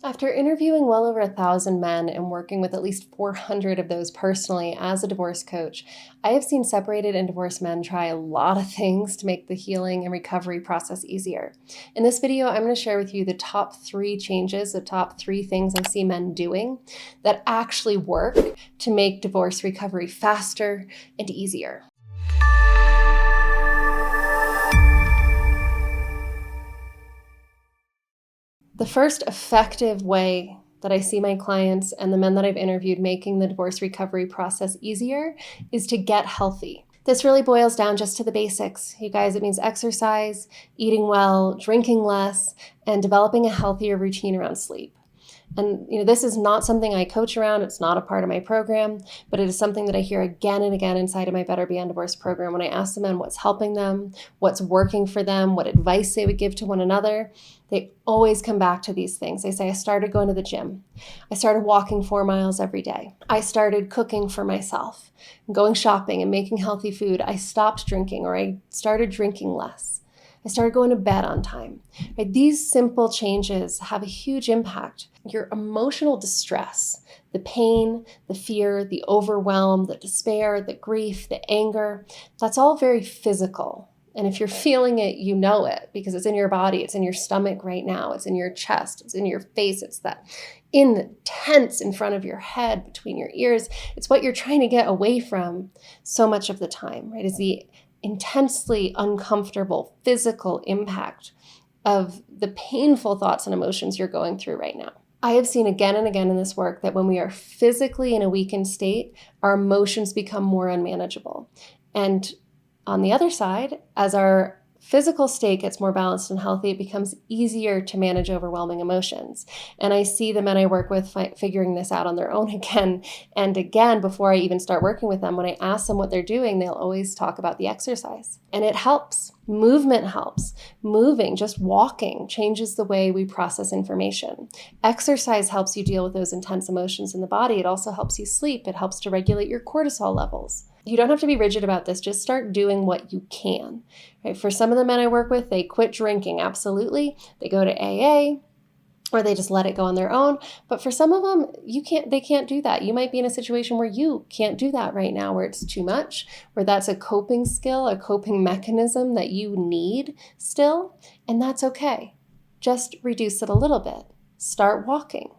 After interviewing well over 1,000 men and working with at least 400 of those personally as a divorce coach, I have seen separated and divorced men try a lot of things to make the healing and recovery process easier. In this video, I'm going to share with you the top 3 changes, the top 3 things I see men doing that actually work to make divorce recovery faster and easier. The first effective way that I see my clients and the men that I've interviewed making the divorce recovery process easier is to get healthy. This really boils down just to the basics. You guys, it means exercise, eating well, drinking less, and developing a healthier routine around sleep. And this is not something I coach around. It's not a part of my program, but it is something that I hear again and again inside of my Better Be Undivorced program when I ask the men what's helping them, what's working for them, what advice they would give to one another. They always come back to these things. They say, I started going to the gym. I started walking 4 miles every day. I started cooking for myself, going shopping and making healthy food. I stopped drinking, or I started drinking less. I started going to bed on time. Right? These simple changes have a huge impact. Your emotional distress, the pain, the fear, the overwhelm, the despair, the grief, the anger, that's all very physical. And if you're feeling it, you know it because it's in your body, it's in your stomach right now, it's in your chest, it's in your face, it's that in the tense in front of your head, between your ears. It's what you're trying to get away from so much of the time, right? Is the intensely uncomfortable physical impact of the painful thoughts and emotions you're going through right now. I have seen again and again in this work that when we are physically in a weakened state, our emotions become more unmanageable. And on the other side, as our physical state gets more balanced and healthy, it becomes easier to manage overwhelming emotions. And I see the men I work with figuring this out on their own again and again before I even start working with them. When I ask them what they're doing, they'll always talk about the exercise. And it helps. Movement helps. Moving, just walking, changes the way we process information. Exercise helps you deal with those intense emotions in the body. It also helps you sleep. It helps to regulate your cortisol levels. You don't have to be rigid about this. Just start doing what you can. Right? For some of the men I work with, they quit drinking. Absolutely. They go to AA or they just let it go on their own. But for some of them, they can't do that. You might be in a situation where you can't do that right now, where it's too much, where that's a coping skill, a coping mechanism that you need still. And that's okay. Just reduce it a little bit. Start walking.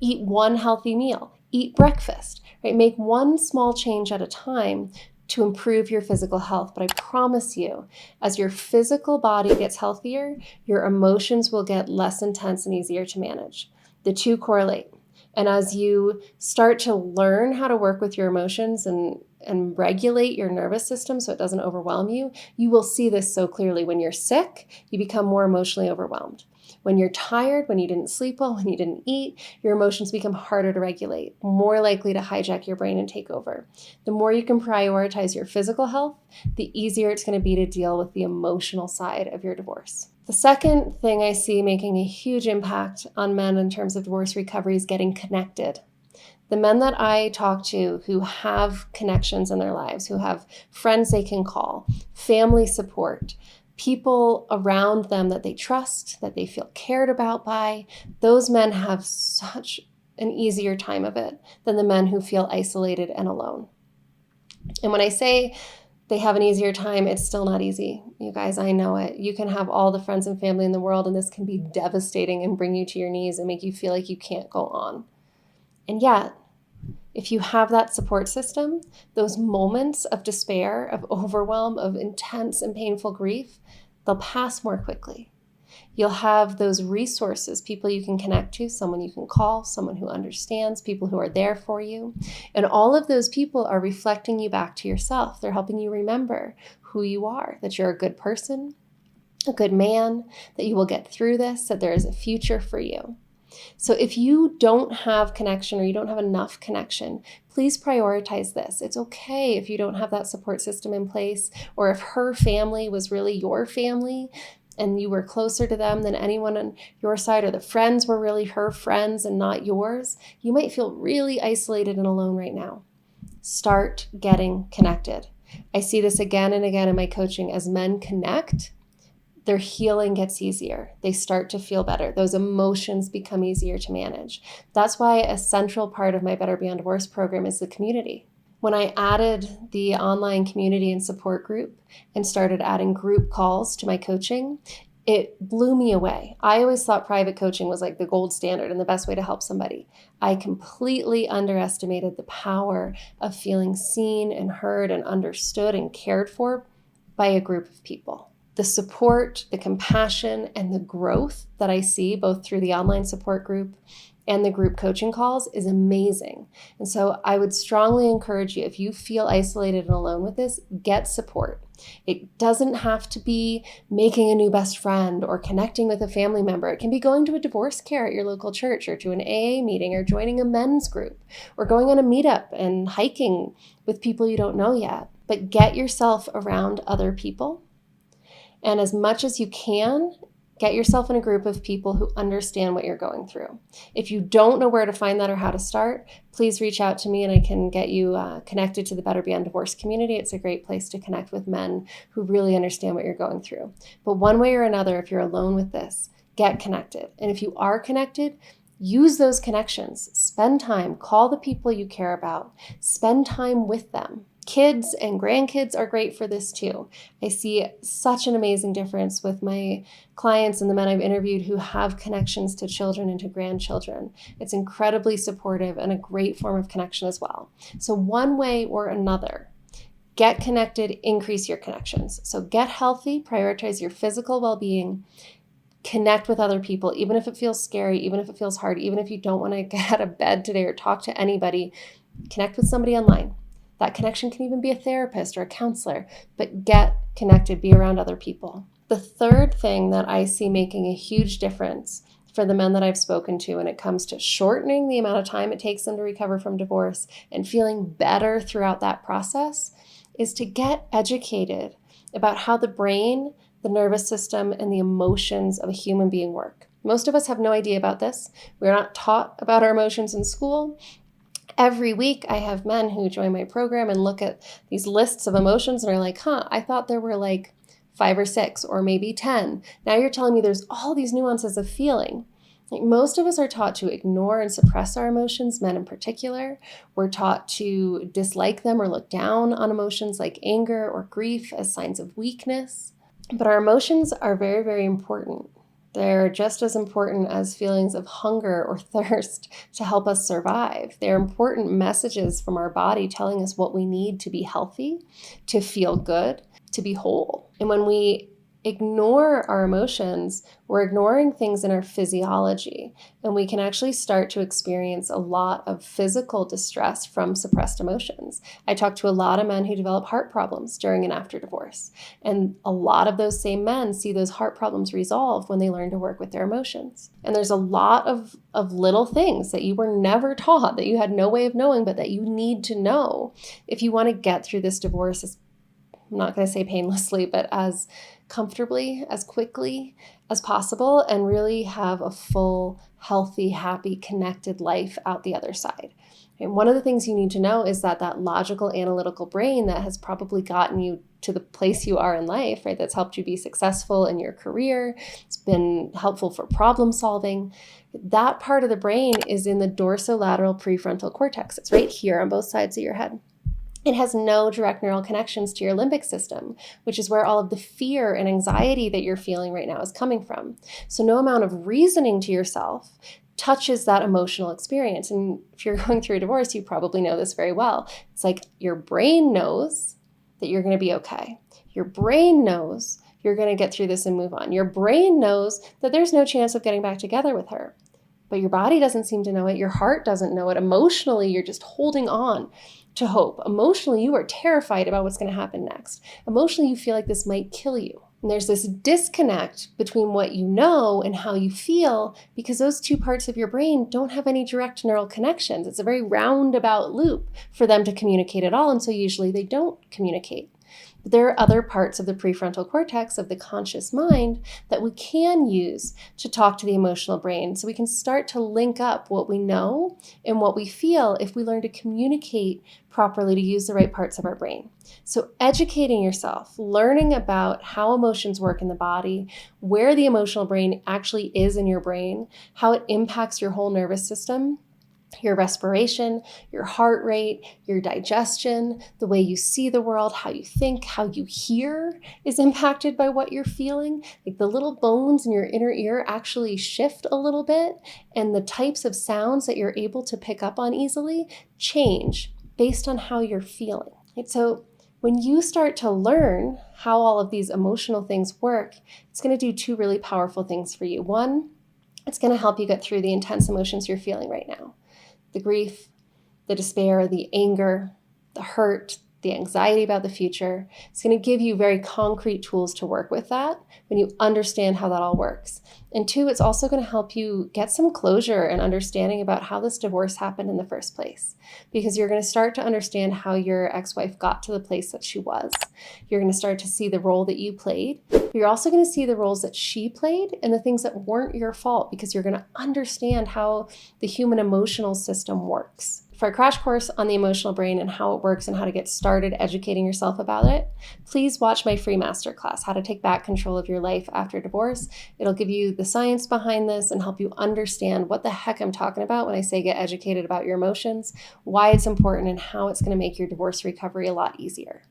Eat one healthy meal. Eat breakfast, right? Make one small change at a time to improve your physical health. But I promise you, as your physical body gets healthier, your emotions will get less intense and easier to manage. The two correlate. And as you start to learn how to work with your emotions and regulate your nervous system so it doesn't overwhelm you, you will see this so clearly. When you're sick, you become more emotionally overwhelmed. When you're tired, when you didn't sleep well, when you didn't eat, your emotions become harder to regulate, more likely to hijack your brain and take over. The more you can prioritize your physical health, the easier it's going to be to deal with the emotional side of your divorce. The second thing I see making a huge impact on men in terms of divorce recovery is getting connected. The men that I talk to who have connections in their lives, who have friends they can call, family support, people around them that they trust, that they feel cared about by, those men have such an easier time of it than the men who feel isolated and alone. And when I say they have an easier time, it's still not easy. You guys, I know it. You can have all the friends and family in the world, and this can be devastating and bring you to your knees and make you feel like you can't go on. And yet, if you have that support system, those moments of despair, of overwhelm, of intense and painful grief, they'll pass more quickly. You'll have those resources, people you can connect to, someone you can call, someone who understands, people who are there for you. And all of those people are reflecting you back to yourself. They're helping you remember who you are, that you're a good person, a good man, that you will get through this, that there is a future for you. So if you don't have connection or you don't have enough connection, please prioritize this. It's okay if you don't have that support system in place, or if her family was really your family and you were closer to them than anyone on your side, or the friends were really her friends and not yours, you might feel really isolated and alone right now. Start getting connected. I see this again and again in my coaching. As men connect, their healing gets easier. They start to feel better. Those emotions become easier to manage. That's why a central part of my Better Beyond Divorce program is the community. When I added the online community and support group and started adding group calls to my coaching, it blew me away. I always thought private coaching was like the gold standard and the best way to help somebody. I completely underestimated the power of feeling seen and heard and understood and cared for by a group of people. The support, the compassion, and the growth that I see both through the online support group and the group coaching calls is amazing. And so I would strongly encourage you, if you feel isolated and alone with this, get support. It doesn't have to be making a new best friend or connecting with a family member. It can be going to a divorce care at your local church or to an AA meeting or joining a men's group or going on a meetup and hiking with people you don't know yet. But get yourself around other people. And as much as you can, get yourself in a group of people who understand what you're going through. If you don't know where to find that or how to start, please reach out to me and I can get you connected to the Better Beyond Divorce community. It's a great place to connect with men who really understand what you're going through. But one way or another, if you're alone with this, get connected. And if you are connected, use those connections. Spend time. Call the people you care about. Spend time with them. Kids and grandkids are great for this too. I see such an amazing difference with my clients and the men I've interviewed who have connections to children and to grandchildren. It's incredibly supportive and a great form of connection as well. So one way or another, get connected, increase your connections. So get healthy, prioritize your physical well-being, connect with other people, even if it feels scary, even if it feels hard, even if you don't want to get out of bed today or talk to anybody, connect with somebody online. That connection can even be a therapist or a counselor, but get connected, be around other people. The third thing that I see making a huge difference for the men that I've spoken to when it comes to shortening the amount of time it takes them to recover from divorce and feeling better throughout that process is to get educated about how the brain, the nervous system, and the emotions of a human being work. Most of us have no idea about this. We're not taught about our emotions in school. Every week I have men who join my program and look at these lists of emotions and are like, I thought there were like 5 or 6 or maybe 10. Now you're telling me there's all these nuances of feeling. Like most of us are taught to ignore and suppress our emotions, men in particular. We're taught to dislike them or look down on emotions like anger or grief as signs of weakness. But our emotions are very, very important. They're just as important as feelings of hunger or thirst to help us survive. They're important messages from our body telling us what we need to be healthy, to feel good, to be whole. And when we ignore our emotions, we're ignoring things in our physiology, and we can actually start to experience a lot of physical distress from suppressed emotions. I talk to a lot of men who develop heart problems during and after divorce, and a lot of those same men see those heart problems resolve when they learn to work with their emotions. And there's a lot of little things that you were never taught, that you had no way of knowing, but that you need to know if you want to get through this divorce, I'm not going to say painlessly, but as comfortably, as quickly as possible, and really have a full, healthy, happy, connected life out the other side. And one of the things you need to know is that logical, analytical brain that has probably gotten you to the place you are in life, right? That's helped you be successful in your career. It's been helpful for problem solving. That part of the brain is in the dorsolateral prefrontal cortex. It's right here on both sides of your head. It has no direct neural connections to your limbic system, which is where all of the fear and anxiety that you're feeling right now is coming from. So no amount of reasoning to yourself touches that emotional experience. And if you're going through a divorce, you probably know this very well. It's like your brain knows that you're going to be okay. Your brain knows you're going to get through this and move on. Your brain knows that there's no chance of getting back together with her. But your body doesn't seem to know it. Your heart doesn't know it. Emotionally, you're just holding on to hope. Emotionally, you are terrified about what's going to happen next. Emotionally, you feel like this might kill you. And there's this disconnect between what you know and how you feel because those two parts of your brain don't have any direct neural connections. It's a very roundabout loop for them to communicate at all, and so usually they don't communicate. But there are other parts of the prefrontal cortex of the conscious mind that we can use to talk to the emotional brain. So we can start to link up what we know and what we feel if we learn to communicate properly to use the right parts of our brain. So educating yourself, learning about how emotions work in the body, where the emotional brain actually is in your brain, how it impacts your whole nervous system, your respiration, your heart rate, your digestion, the way you see the world, how you think, how you hear is impacted by what you're feeling. Like the little bones in your inner ear actually shift a little bit, and the types of sounds that you're able to pick up on easily change based on how you're feeling. Right? So when you start to learn how all of these emotional things work, it's going to do two really powerful things for you. One, it's going to help you get through the intense emotions you're feeling right now. The grief, the despair, the anger, the hurt, the anxiety about the future. It's going to give you very concrete tools to work with that when you understand how that all works. And two, it's also going to help you get some closure and understanding about how this divorce happened in the first place, because you're going to start to understand how your ex-wife got to the place that she was. You're going to start to see the role that you played. You're also going to see the roles that she played and the things that weren't your fault, because you're going to understand how the human emotional system works. For a crash course on the emotional brain and how it works and how to get started educating yourself about it, please watch my free masterclass, How to Take Back Control of Your Life After Divorce. It'll give you the science behind this and help you understand what the heck I'm talking about when I say get educated about your emotions, why it's important, and how it's going to make your divorce recovery a lot easier.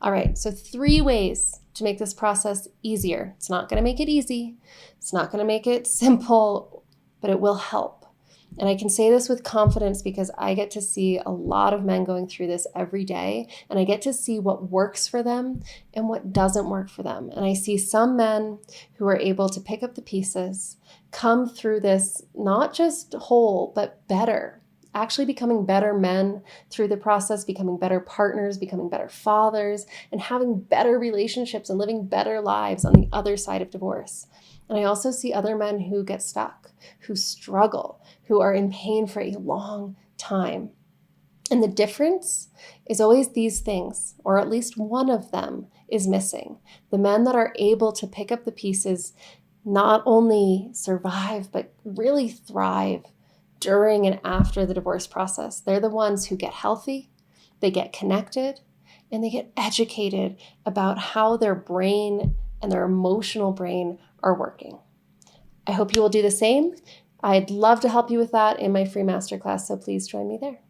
All right, so 3 ways to make this process easier. It's not going to make it easy. It's not going to make it simple, but it will help. And I can say this with confidence because I get to see a lot of men going through this every day, and I get to see what works for them and what doesn't work for them. And I see some men who are able to pick up the pieces, come through this not just whole, but better, actually becoming better men through the process, becoming better partners, becoming better fathers, and having better relationships and living better lives on the other side of divorce. And I also see other men who get stuck, who struggle, who are in pain for a long time. And the difference is always these things, or at least one of them is missing. The men that are able to pick up the pieces not only survive, but really thrive during and after the divorce process. They're the ones who get healthy, they get connected, and they get educated about how their brain and their emotional brain are working. I hope you will do the same. I'd love to help you with that in my free masterclass, so please join me there.